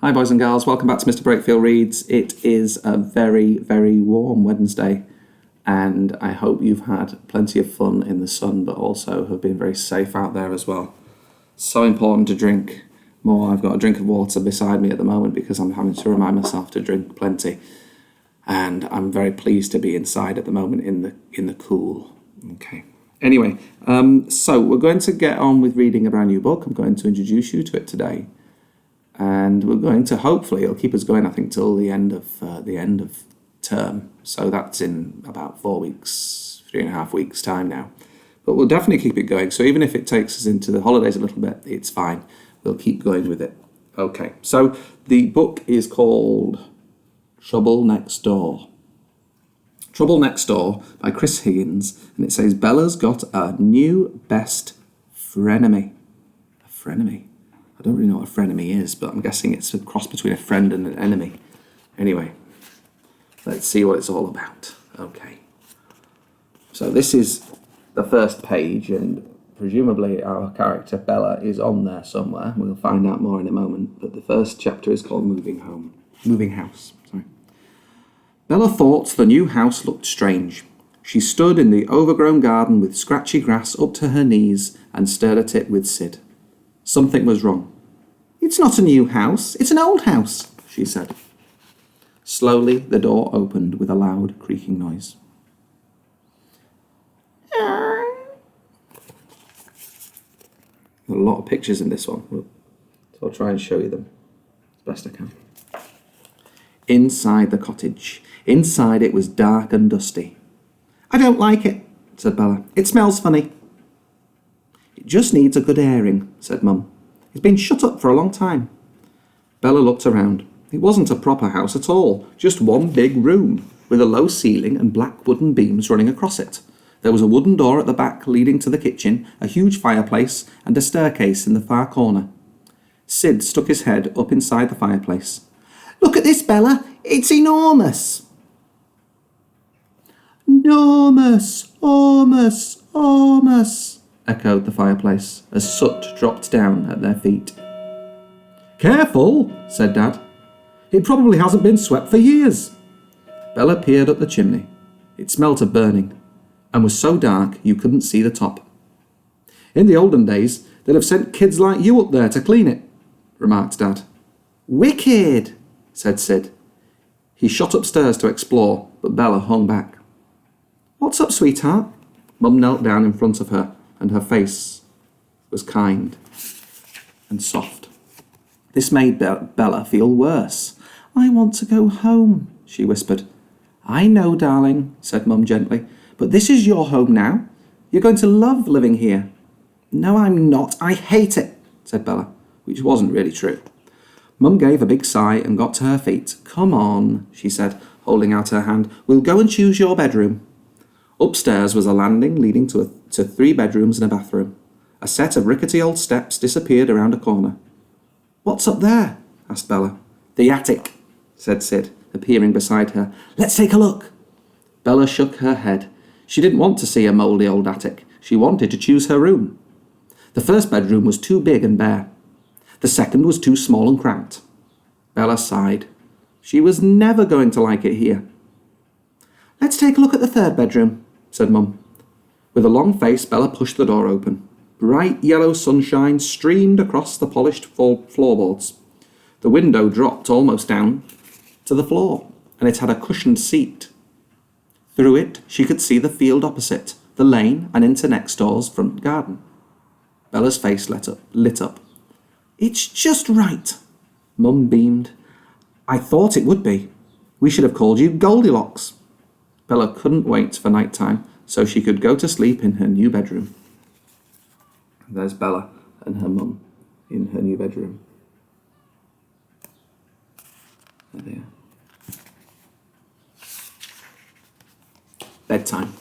Hi boys and girls, welcome back to Mr. Brakefield Reads. It is a very, very warm Wednesday and I hope you've had plenty of fun in the sun but also have been very safe out there as well. So important to drink more. I've got a drink of water beside me at the moment because I'm having to remind myself to drink plenty, and I'm very pleased to be inside at the moment in the cool. Okay. Anyway, so we're going to get on with reading a brand new book. I'm going to introduce you to it today. And we're going to, hopefully, it'll keep us going, I think, till the end of term. So that's in about 4 weeks, 3.5 weeks' time now. But we'll definitely keep it going. So even if it takes us into the holidays a little bit, it's fine. We'll keep going with it. Okay, so the book is called Trouble Next Door. Trouble Next Door by Chris Higgins. And it says, Bella's got a new best frenemy. A frenemy? I don't really know what a frenemy is, but I'm guessing it's a cross between a friend and an enemy. Anyway, let's see what it's all about. Okay. So this is the first page, and presumably our character Bella is on there somewhere. We'll find out more in a moment, but the first chapter is called Moving House. Bella thought the new house looked strange. She stood in the overgrown garden with scratchy grass up to her knees and stared at it with Sid. Something was wrong. It's not a new house, it's an old house, she said. Slowly, the door opened with a loud creaking noise. There are a lot of pictures in this one, so I'll try and show you them as best I can. Inside the cottage. Inside it was dark and dusty. I don't like it, said Bella. It smells funny. It just needs a good airing, said Mum. It's been shut up for a long time. Bella looked around. It wasn't a proper house at all, just one big room, with a low ceiling and black wooden beams running across it. There was a wooden door at the back leading to the kitchen, a huge fireplace, and a staircase in the far corner. Sid stuck his head up inside the fireplace. Look at this, Bella! It's enormous! Enormous! Enormous! Enormous! Echoed the fireplace as soot dropped down at their feet. Careful, said Dad. It probably hasn't been swept for years. Bella peered up the chimney. It smelt of burning and was so dark you couldn't see the top. In the olden days, they'd have sent kids like you up there to clean it, remarked Dad. Wicked, said Sid. He shot upstairs to explore, but Bella hung back. What's up, sweetheart? Mum knelt down in front of her, and her face was kind and soft. This made Bella feel worse. I want to go home, she whispered. I know, darling, said Mum gently, but this is your home now. You're going to love living here. No, I'm not. I hate it, said Bella, which wasn't really true. Mum gave a big sigh and got to her feet. Come on, she said, holding out her hand. We'll go and choose your bedroom. Upstairs was a landing leading to 3 bedrooms and a bathroom. A set of rickety old steps disappeared around a corner. What's up there? Asked Bella. The attic, said Sid, appearing beside her. Let's take a look. Bella shook her head. She didn't want to see a mouldy old attic. She wanted to choose her room. The first bedroom was too big and bare. The second was too small and cramped. Bella sighed. She was never going to like it here. Let's take a look at the third bedroom, said Mum. With a long face, Bella pushed the door open. Bright yellow sunshine streamed across the polished floorboards. The window dropped almost down to the floor, and it had a cushioned seat. Through it, she could see the field opposite, the lane, and into next door's front garden. Bella's face lit up. It's just right. Mum beamed. I thought it would be. We should have called you Goldilocks. Bella couldn't wait for night time so she could go to sleep in her new bedroom. There's Bella and her mum in her new bedroom. There they are. Bedtime.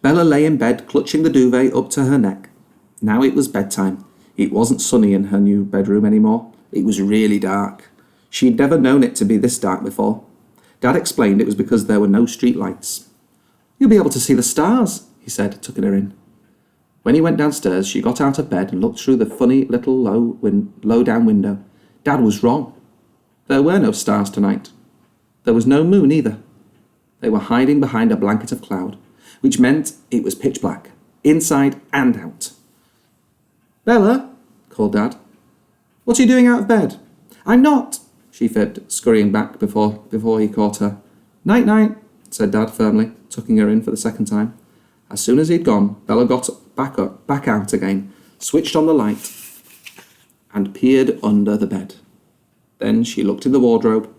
Bella lay in bed, clutching the duvet up to her neck. Now it was bedtime. It wasn't sunny in her new bedroom anymore. It was really dark. She'd never known it to be this dark before. Dad explained it was because there were no street lights. You'll be able to see the stars, he said, tucking her in. When he went downstairs, she got out of bed and looked through the funny little low-down window. Dad was wrong. There were no stars tonight. There was no moon either. They were hiding behind a blanket of cloud, which meant it was pitch black, inside and out. "Bella," called Dad. "What are you doing out of bed?" "I'm not," she fibbed, scurrying back before he caught her. "Night-night," said Dad firmly, tucking her in for the second time. As soon as he'd gone, Bella got back out again, switched on the light, and peered under the bed. Then she looked in the wardrobe.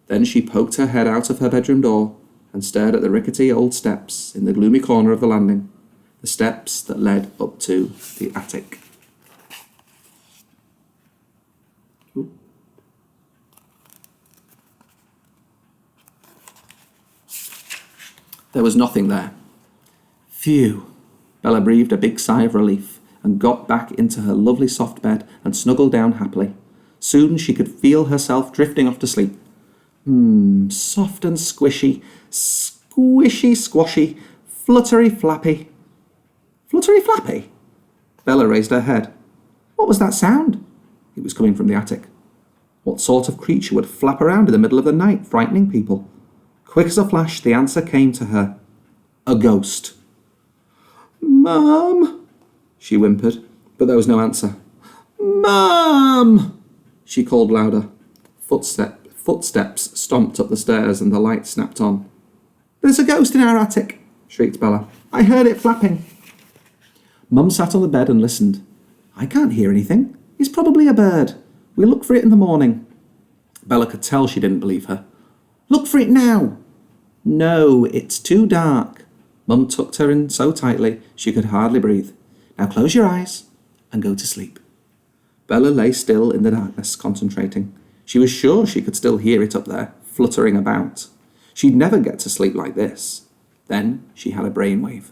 Then she poked her head out of her bedroom door and stared at the rickety old steps in the gloomy corner of the landing, the steps that led up to the attic. Ooh. There was nothing there. Phew! Bella breathed a big sigh of relief and got back into her lovely soft bed and snuggled down happily. Soon she could feel herself drifting off to sleep. Soft and squishy, squishy squashy, fluttery flappy. Fluttery flappy? Bella raised her head. What was that sound? It was coming from the attic. What sort of creature would flap around in the middle of the night, frightening people? Quick as a flash, the answer came to her. A ghost. "Mum," she whimpered, but there was no answer. "Mum," she called louder. Footsteps stomped up the stairs and the light snapped on. "There's a ghost in our attic," shrieked Bella. "I heard it flapping." Mum sat on the bed and listened. "I can't hear anything. It's probably a bird. We'll look for it in the morning." Bella could tell she didn't believe her. "Look for it now." "No, it's too dark." Mum tucked her in so tightly she could hardly breathe. "Now close your eyes and go to sleep." Bella lay still in the darkness, concentrating. She was sure she could still hear it up there, fluttering about. She'd never get to sleep like this. Then she had a brainwave.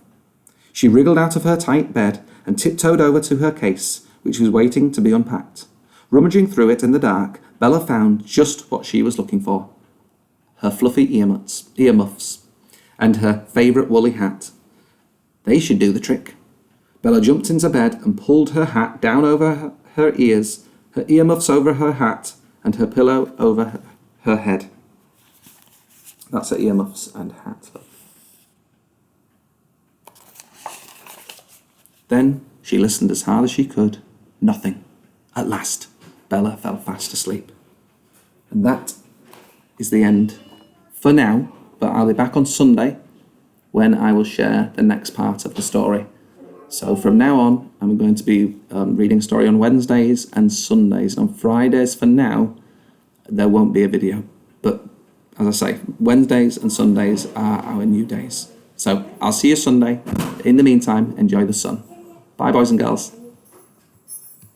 She wriggled out of her tight bed and tiptoed over to her case, which was waiting to be unpacked. Rummaging through it in the dark, Bella found just what she was looking for. Her fluffy earmuffs, and her favourite woolly hat. They should do the trick. Bella jumped into bed and pulled her hat down over her ears, her earmuffs over her hat, and her pillow over her head. That's her earmuffs and hat. Then she listened as hard as she could. Nothing. At last, Bella fell fast asleep. And that is the end for now, but I'll be back on Sunday when I will share the next part of the story. So from now on, I'm going to be reading a story on Wednesdays and Sundays. And on Fridays, for now, there won't be a video. But as I say, Wednesdays and Sundays are our new days. So I'll see you Sunday. In the meantime, enjoy the sun. Bye, boys and girls.